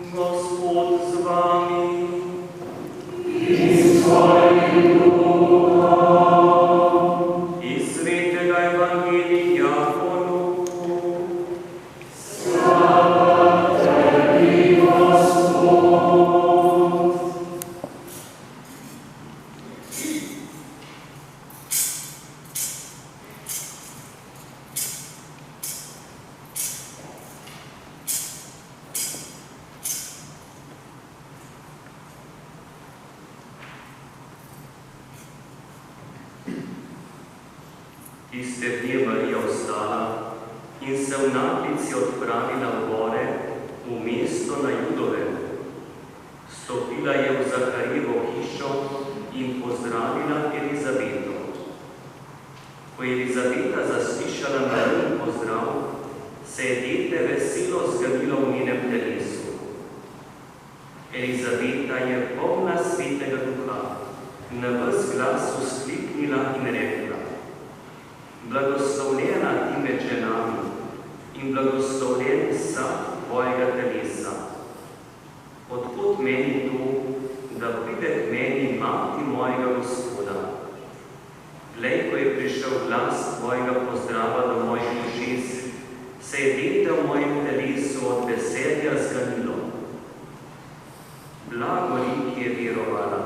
Gospod z vami. In s tvojim duhom. Iz svetega evangelija po Luku. Slava tebi, Gospod. Tiste dni je Marija vstala in se v naglici odpravila v gore, v mesto na Judovem. Stopila je v Zaharijevo hišo in pozdravila Elizabeto. Ko je Elizabeta zaslišala Marijin pozdrav, se je dete veselo zganilo v njenem telesu. Elizabeta je polna svetega duha, na ves glas vzkliknila in rekla: Blagoslovljena ti med ženami in blagoslovljen sad tvojega telesa. Odkot meni to, da pride k meni mati mojega Gospoda? Glej, ko je prišel glas tvojega pozdrava do mojih ušes, se je dete v mojem telesu od veselja zganilo. Blago ji, ki je verovala,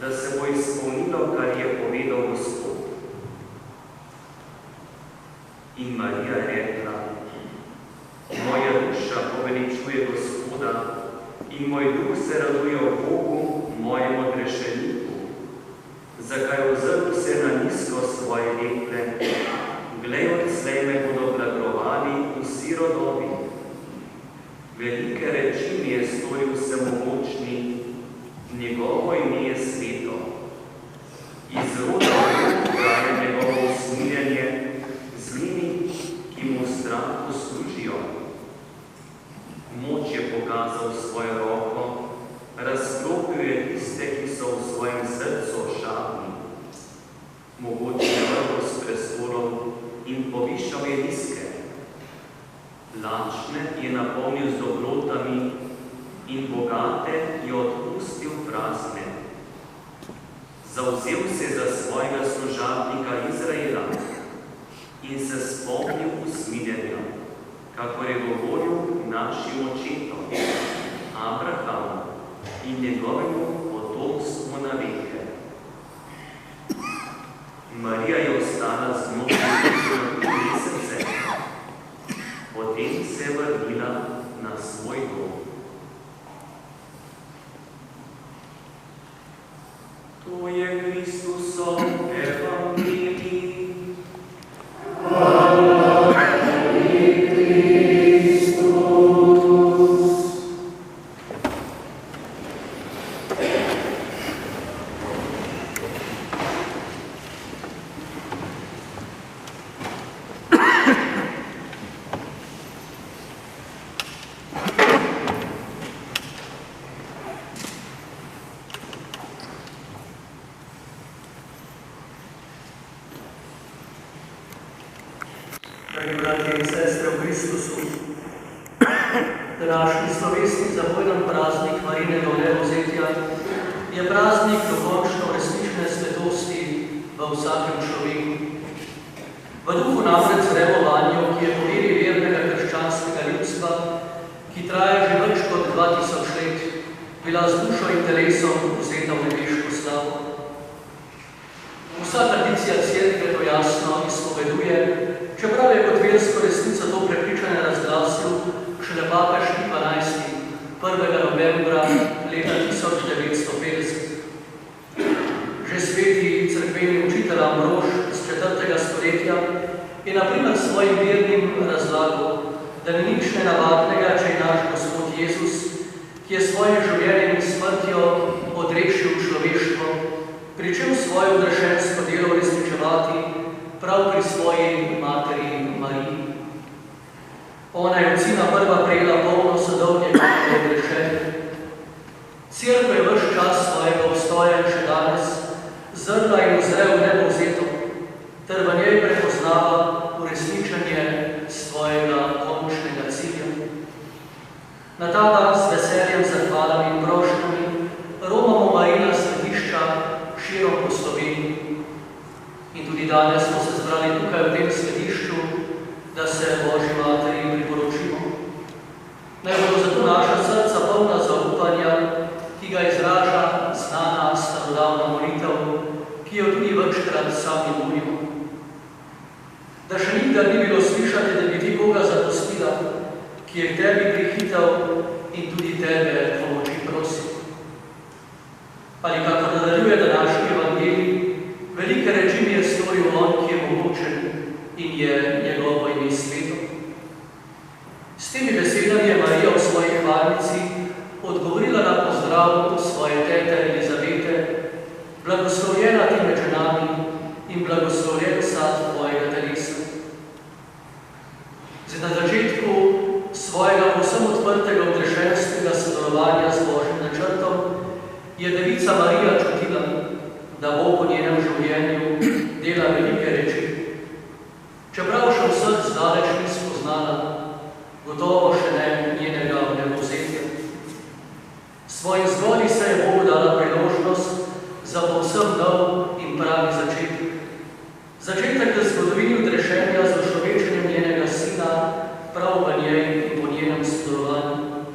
da se bo izpolnilo, kar je povedal Gospod. In Marija je rekla: Moja duša poveličuje Gospoda in moj duh se raduje o Bogu, mojemu odrešeniku. Zakaj ozrl se na nizko svoje dekle? Glej, odslej me bodo blagrovali vsi rodovi. Velike reči mi je storil Vsemogočni, njegovo ime je sveto. Iz roda daje njegovo usmiljenje zlini, ki mu v strahu služijo. Moč je pokazal svojo roko, razklopil je tiste, ki so v svojem srcu ošabni. Mogoče je vrgel s prestolov in povišal je nizke. Lačne je napolnil z dobrotami in bogate je odpustil prazne. Zavzel se za svojega služabnika Izraela in se spomnil usmiljenja, kakor je govoril našim očetom, Abrahamu in njegovemu potomstvu na veke. Marija je ostala z mnogim na 3 mesece, potem se je vrnila na svoj dom. To je Kristusov evangelij. Hvala tebi, Kristus. Dragi bratje in sestre v Kristusu, današnji slovesni zabojnem praznik Marijinega vnebovzetja je praznik dokončno resnične svetosti v vsakem človeku. V duhu namreč zremo vanjo, ki je po veri vernega krščanskega ljudstva, ki traja že več kot 2000 let, bila z dušo in telesom vzeta v nebeško slavo. Vsa tradicija cerkve to jasno izpoveduje, čeprav je kot versko resnico to prepričanje razglasil šele papež Pij XII. 1. novembra leta 1950. Že sveti cerkveni učitelj Ambrož iz 4. stoletja je na primer svojim vernim razlagal, da ni nič nenavadnega, če je naš Gospod Jezus, ki je svojim življenjem in smrtjo odrešil človeštvo, pričel svoje odrešensko delo uresničevati prav pri svoji materi Mariji. Ona je od sina prva prejela polno sodovnjega odrešenja. Cerkev je ves čas svojega obstoja in še danes zrla in ozre v nebovzeto, ter v njej prepoznava uresničenje svojega končnega cilja. Na ta dan z veseljem materi priporočimo. Naj bodo zato naša srca polna zaupanja, ki ga izraža znana starodavna molitev, ki jo tudi večkrat sami molimo. Da še nikdar ni bilo slišati, da bi ti Boga zapustila, ki je k tebi prihitel in tudi tebe pomoči prosi. Ali kako nadaljuje današnji evangelij, velike reči mi je storil on, ki je mogočen in je njegovo ime sveto. S temi besedami je Marija v svoji hvalnici odgovorila na pozdrav svoje tete Elizabete: blagoslovljena ti med ženami in blagoslovljen sad tvojega telesa. Na začetku svojega povsem odprtega odrešenskega sodelovanja z Božjim načrtom je devica Marija čutila, da Bog v njenem življenju dela velike reči. Čeprav še vseh zdaleč ni spoznala, gotovo še ne njenega vnebovzetja. Svojim zgodi se je Bogu dala priložnost za povsem nov in pravi začetek. Začetek v zgodovini odrešenja z ošlovečenjem njenega sina prav v njej in po njenem sodelovanju.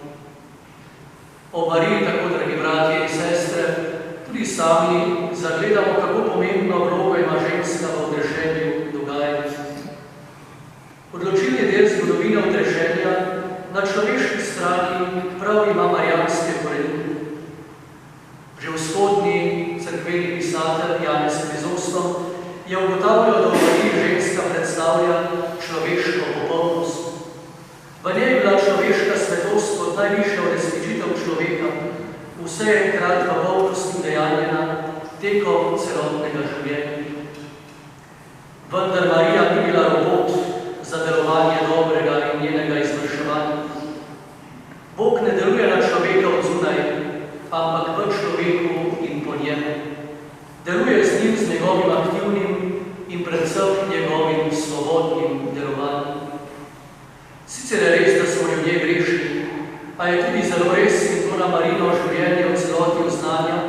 O Mariji, tako dragi bratje in sestre, tudi sami zagledamo, kako pomembno vlogo ima ženska v odrešenju dogajanj. Odločilni del zgodovine odrešenja na človeški strani prav ima marijanske korenine. Že vzhodni cerkveni pisatelj Janez Krizostom je ugotavljal, da v Mariji ženska predstavlja človeško popolnost. V njej je bila človeška svetost kot najvišja uresničitev človeka, vse enkrat v polnosti dejanjena tekom celotnega življenja. Vendar Marija ni bila robot za delovanje dobrega in njenega izvrševanja. Bog ne deluje na človeka od zunaj, ampak v človeku in po njemu. Deluje z njim, z njegovim aktivnim in predvsem njegovim svobodnim delovanjem. Sicer je res, da smo ljudje grešni, a je tudi zelo res, in to na Marino življenje v celoti oznanja,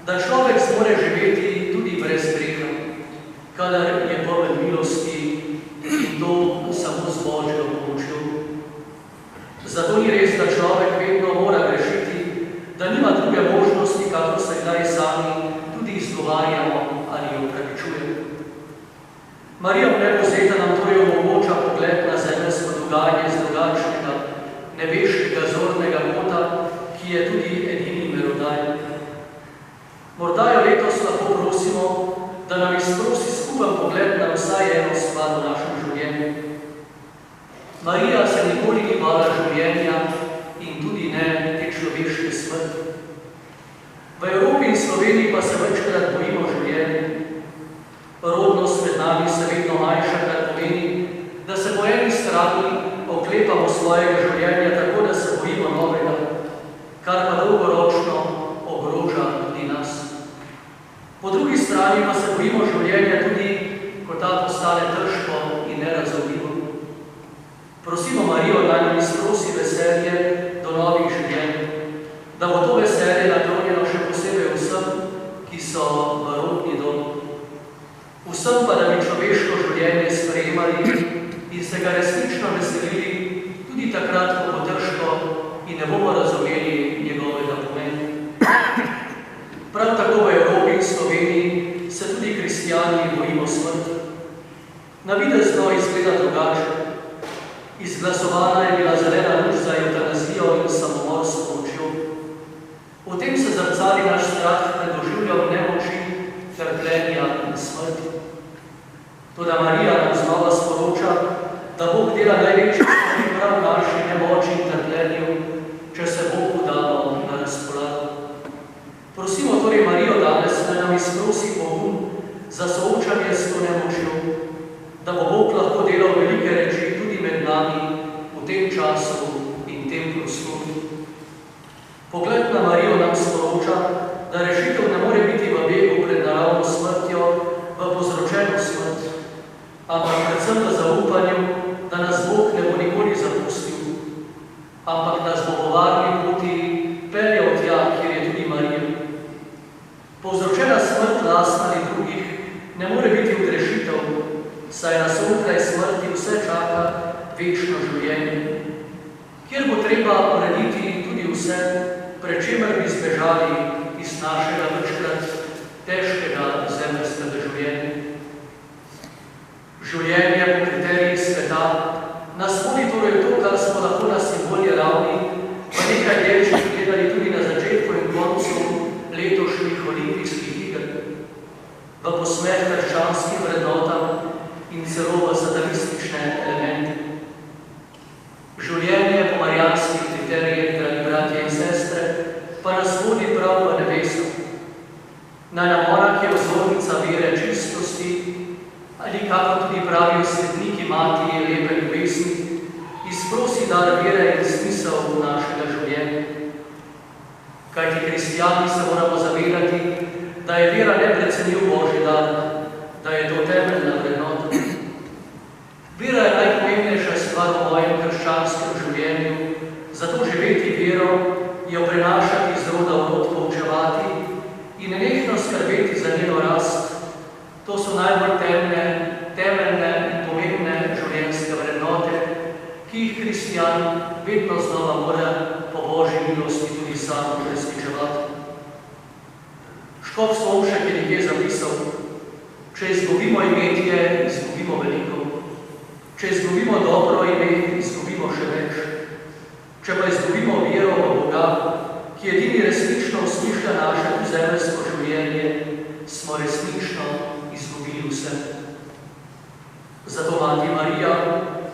da človek zmore živeti tudi brez greha, kadar je poln milosti in to samo z Božjo pomočjo. Zato ni res, da človek vedno mora grešiti, da nima druge možnosti, kako se kdaj sami tudi izgovarjamo ali opravičujemo. Marija vnebovzeta nam torej omogoča pogled na zemeljsko dogajanje z drugačnega, nebeškega zornega kota, ki je tudi edini merodajen. Morda jo letos lahko prosimo, da nam izprosi skupen pogled na vsaj eno stvar v našem življenju. Marija se nikoli ni bala življenja in tudi ne te človeške smrti. V Evropi in Sloveniji pa se večkrat bojimo življenja. Rodnost med nami se vedno manjša, kar pomeni, da se po eni strani oklepamo svojega življenja tako, da se bojimo novega, kar pa dolgoročno ogroža tudi nas. Po drugi strani pa se bojimo življenja tudi, ko ta postane težko in nerazumljivo. Prosimo Marijo, da nam izprosi veselje do novih življenj, da bo to veselje naklonjeno še posebej vsem, ki so v rodni dom. Vsem pa, da bi človeško življenje sprejemali in se ga resnično veselili tudi takrat, ko bo težko in ne bomo razumeli njegovega pomena. Prav tako v Evropi in Sloveniji se tudi kristjani bojimo smrti. Navidezno izgleda drugače. Izglasovana je bila zelena luč za evtanazijo in samomor s pomočjo. V tem se zrcali naš strah pred doživljom nemoči, trpljenja in smrti. Toda Marija nam znova sporoča, da Bog dela največji stvari prav v naši nemoči in trpljenju, če se Bogu damo na razpolago. Prosimo torej Marijo danes, da nam izprosi pogum za soočanje s to nemočjo, da bo Bog lahko delal velike reči tudi med nami v tem času in tem prostoru. Pogled na Marijo nam sporoča, da rešitev ne more biti v begu pred naravno smrtjo, v povzročeno smrt, ampak predvsem v zaupanju, da nas Bog ne bo nikoli zapustil, ampak nas bo po varni poti peljal tja, kjer je tudi Marija. Povzročena smrt lastna ali drugih ne more biti odrešitev, saj nas onkraj smrti vse čaka večna večno življenje, kjer bo treba urediti tudi vse, pred čemer bi zbežali iz našega večkrat težkega zemeljskega življenja. Življenje po kriterijih sveta nas vodi torej to, kar smo lahko na simbolni ravni v nekaj delčih gledali tudi na začetku in koncu letošnjih olimpijskih iger, v posmeh krščanskim vrednotam in celo v satanistične elemente. Življenje po marijanskih kriterijih, dragi bratje in sestre, pa nas vodi prav v nebeso. Na namora, ki je vzornica vere čistosti, ali kako tudi pravijo svetniki mati lepe ljubezni, izprosi dar vere in smisel našega življenja. Kajti kristijani se moramo zavedati, da je vera neprecenljiv Božji dar, da je to temeljna vrednota. Vera je najpomembnejša stvar v mojem krščanskem življenju, zato živeti vero, jo prenašati iz roda v rod, poučevati in nenehno skrbeti za njeno rast. To so najbolj temeljne in pomembne življenjske vrednote, ki jih kristjan vedno znova mora po Božji milosti tudi sam uresničevati. Škof Slomšek je nekje zapisal: če izgubimo imetje, izgubimo veliko. Če izgubimo dobro ime, izgubimo še več. Če pa izgubimo vero v Boga, ki edini resnično usmišlja naše zemeljsko življenje, smo resnično izgubili vse. Zato, Mati Marija,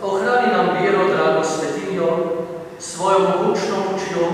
ohrani nam vero, drago svetinjo, svojo mogočno močjo